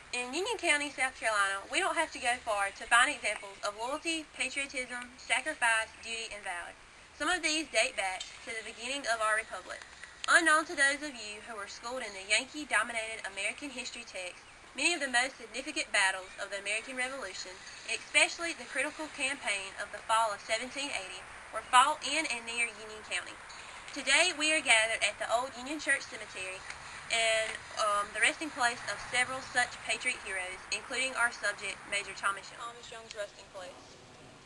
In Union County, South Carolina, we don't have to go far to find examples of loyalty, patriotism, sacrifice, duty, and valor. Some of these date back to the beginning of our republic. Unknown to those of you who were schooled in the Yankee-dominated American history text, many of the most significant battles of the American Revolution, especially the critical campaign of the fall of 1780, were fought in and near Union County. Today we are gathered at the old Union Church Cemetery and the resting place of several such patriot heroes, including our subject, Major Thomas Young. Thomas Young's resting place.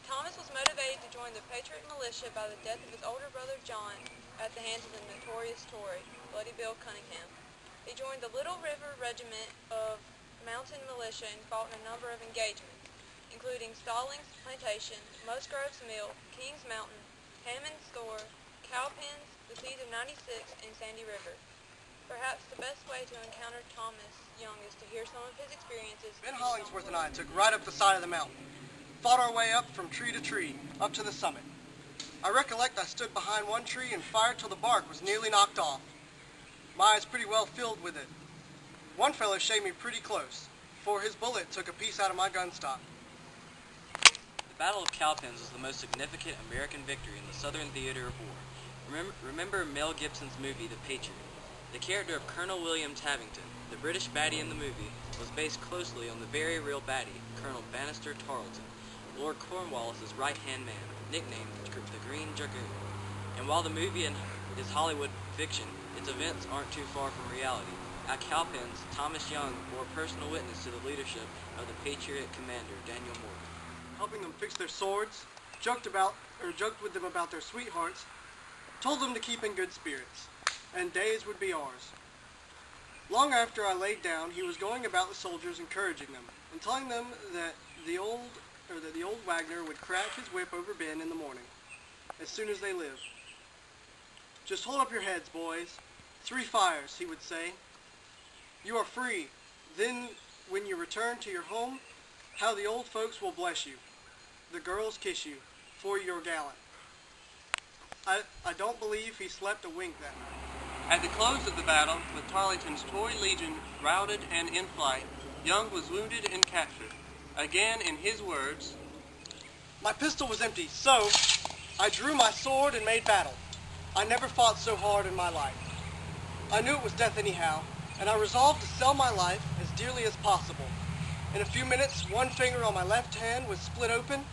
Thomas was motivated to join the Patriot militia by the death of his older brother John at the hands of the notorious Tory, Bloody Bill Cunningham. He joined the Little River Regiment of Mountain Militia and fought in a number of engagements, including Stallings Plantation, Musgrove's Mill, Kings Mountain, Hammond's Store, Cowpens, the Siege of 96, and Sandy River. Perhaps the best way to encounter Thomas Young is to hear some of his experiences. Ben Hollingsworth and I took right up the side of the mountain, fought our way up from tree to tree, up to the summit. I recollect I stood behind one tree and fired till the bark was nearly knocked off. My eyes pretty well filled with it. One fellow shaved me pretty close, for his bullet took a piece out of my gun stock. The Battle of Cowpens was the most significant American victory in the Southern theater of war. Remember Mel Gibson's movie, The Patriot? The character of Colonel William Tavington, the British baddie in the movie, was based closely on the very real baddie, Colonel Bannister Tarleton, Lord Cornwallis's right-hand man, nicknamed the Green Dragoon. And while the movie is Hollywood fiction, its events aren't too far from reality. At Cowpens, Thomas Young bore personal witness to the leadership of the Patriot commander, Daniel Morgan. Helping them fix their swords, joked with them about their sweethearts, told them to keep in good spirits, and days would be ours. Long after I laid down, he was going about the soldiers encouraging them, and telling them that the old Wagner would crack his whip over Ben in the morning, as soon as they lived. Just hold up your heads, boys. 3 fires, he would say. You are free. Then, when you return to your home, how the old folks will bless you. The girls kiss you, for you're gallant. I don't believe he slept a wink that night. At the close of the battle, with Tarleton's Tory Legion routed and in flight, Young was wounded and captured. Again, in his words, "My pistol was empty, so I drew my sword and made battle. I never fought so hard in my life. I knew it was death anyhow, and I resolved to sell my life as dearly as possible. In a few minutes, one finger on my left hand was split open.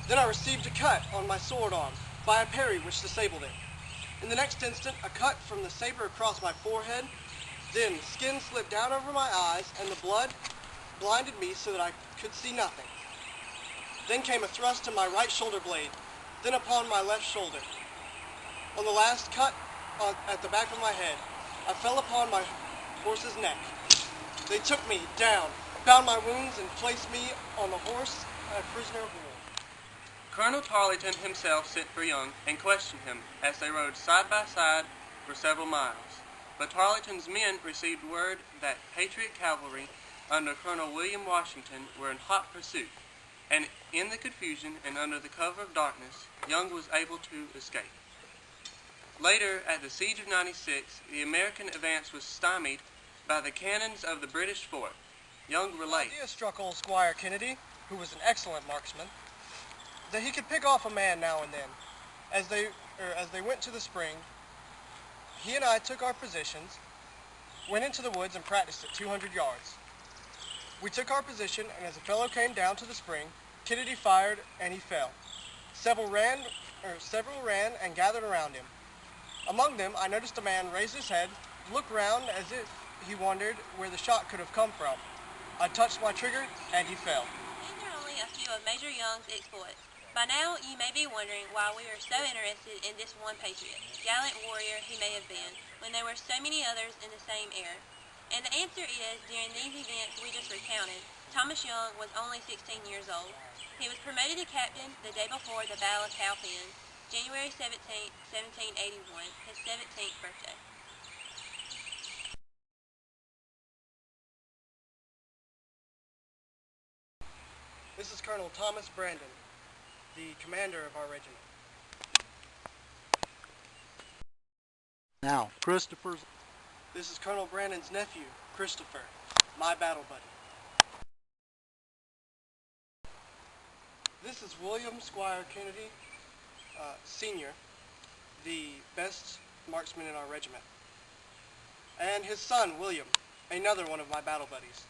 Then I received a cut on my sword arm by a parry which disabled it. In the next instant, a cut from the saber across my forehead. Then skin slipped down over my eyes, and the blood blinded me so that I could see nothing. Then came a thrust to my right shoulder blade, then upon my left shoulder. On the last cut at the back of my head, I fell upon my horse's neck. They took me down, bound my wounds, and placed me on the horse, a prisoner of war." Colonel Tarleton himself sent for Young and questioned him as they rode side by side for several miles. But Tarleton's men received word that Patriot cavalry under Colonel William Washington were in hot pursuit, and in the confusion and under the cover of darkness, Young was able to escape. Later, at the Siege of 96, the American advance was stymied by the cannons of the British fort. Young relates, The idea struck old Squire Kennedy, who was an excellent marksman, that he could pick off a man now and then. As they went to the spring, he and I took our positions, went into the woods and practiced at 200 yards. We took our position, and as a fellow came down to the spring, Kennedy fired and he fell. Several ran and gathered around him. Among them, I noticed a man raise his head, look round as if he wondered where the shot could have come from. I touched my trigger, and he fell. These are only a few of Major Young's exploits. By now, you may be wondering why we are so interested in this one patriot, gallant warrior he may have been, when there were so many others in the same era. And the answer is, during these events we just recounted, Thomas Young was only 16 years old. He was promoted to captain the day before the Battle of Cowpens, January 17, 1781, his 17th birthday. This is Colonel Thomas Brandon, the commander of our regiment. Now, Christopher's. This is Colonel Brandon's nephew, Christopher, my battle buddy. This is William Squire Kennedy, Sr., the best marksman in our regiment. And his son, William, another one of my battle buddies.